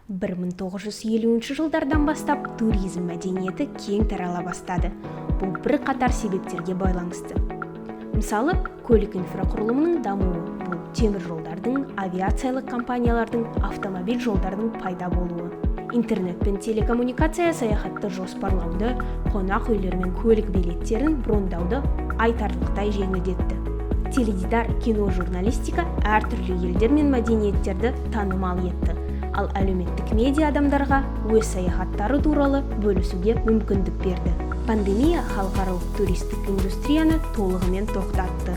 1950 жылдардан бастап туризм мәдениеті кең тарала бастады. Бұл бір қатар себептерге байланысты. Мысалы, көлік инфрақұрылымының дамуы, бұл темір жолдардың, авиациялық компаниялардың, автомобиль жолдардың пайда болуы. Интернет пен телекоммуникация саяхатты жоспарлауды, қонақ үйлер мен көлік билеттерін брондауды айтарлықтай жеңілдетті. Теледидар, кино, журналистика әртүрлі елдер мен мәдениеттерді танымал етті. Ал әлеуметтік медиа адамдарға өз саяхаттары туралы бөлісуге мүмкіндік берді. Пандемия халықаралық туристік индустрияны толығымен тоқтатты.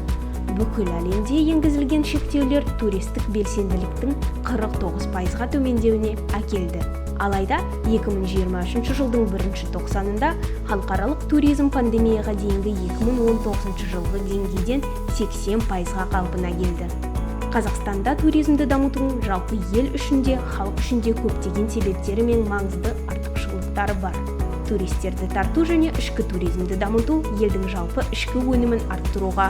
Бүкіл әлемде енгізілген шектеулер туристік белсенділіктің 49%-ға төмендеуіне әкелді. Алайда 2023 жылдың 1-тоқсанында халықаралық туризм пандемияға дейінгі 2019 жылғы деңгейден 80%-ға қалпына келді. Қазақстанда туризмді дамытудың жалпы ел үшінде, халық үшінде көптеген себептері мен маңызды артықшылықтары бар. Туристерді тарту және ішкі туризмді дамыту елдің жалпы ішкі өнімін арттыруға,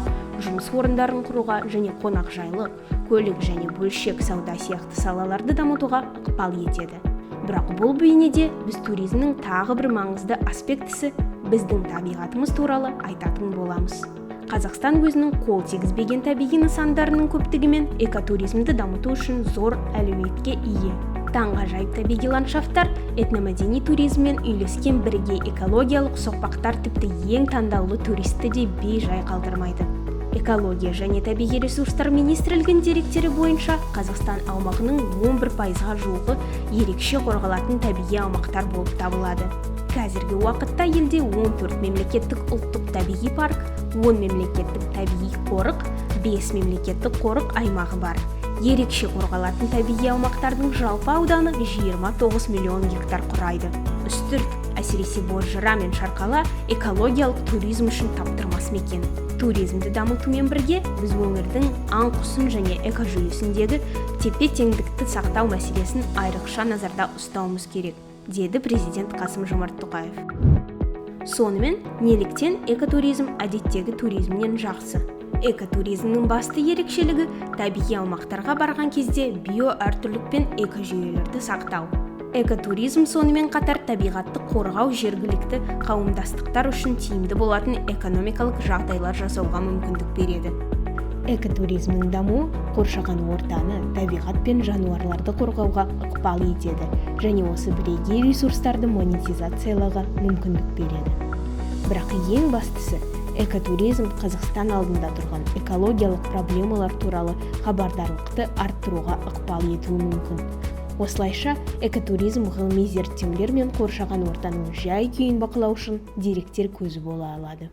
жұмыс орындарын құруға және қонақжайлы, көлік және бөлшек сауда сияқты салаларды дамытуға ықпал етеді. Бірақ бұл бейнеде біз туризмнің тағы бір маңызды аспектісі біздің табиғатымыз туралы айтатын боламыз. Қазақстан өзінің қол тигізбеген табиғи нысандарының көптігімен экотуризмді дамыту үшін зор әлеуетке ие. Таңғажайып табиғи ландшафттар, этномәдени туризммен үйлескен бірге экологиялық соқпақтар тіпті ең таңдаулы туристті де бей-жай қалдырмайды. Экология және табиғи ресурстар министрлігінің деректері бойынша Қазақстан аумағының 11%-ға жуығы ерекше қорғалатын табиғи аумақтар болып табылады. Қазіргі уақытта елде 14 мемлекеттік ұлттық табиғи парк, 10 мемлекеттік табиғи қорық, 5 мемлекеттік қорық аймағы бар. Ерекше қорғалатын табиғи аумақтардың жалпы ауданы 29 миллион гектар құрайды. Үстірт, әсіресе Бозжыра мен Шарқала экологиялық туризм үшін таптырмас мекен. Туризмді дамытумен бірге біз өңірдің аң-құсын және экожүйесіндегі тепе-теңдікті сақтау мәселесін айрықша назарда ұстауымыз керек, деді президент Қасым-Жомарт Тоқаев. Сонымен, неліктен экотуризм әдеттегі туризмнен жақсы? Экотуризмнің басты ерекшелігі табиғи аумақтарға барған кезде биоәртүрлік пен экожүйелерді сақтау. Экотуризм сонымен қатар табиғатты қорғау жергілікті қауымдастықтар үшін тиімді болатын экономикалық жағдайлар жасауға мүмкіндік береді. Экотуризмнің дамуы қоршаған ортаны, табиғат пен жануарларды қорғауға ықпал етеді және осы бірегей ресурстарды монетизациялауға мүмкіндік береді. Бірақ ең бастысы, экотуризм Қазақстан алдында тұрған экологиялық проблемалар туралы хабардарлықты арттыруға ықпал етуі мүмкін. Осылайша, экотуризм ғылыми зерттеулер мен қоршаған ортаның жай-күйін бақылау үшін деректер көзі бола алады.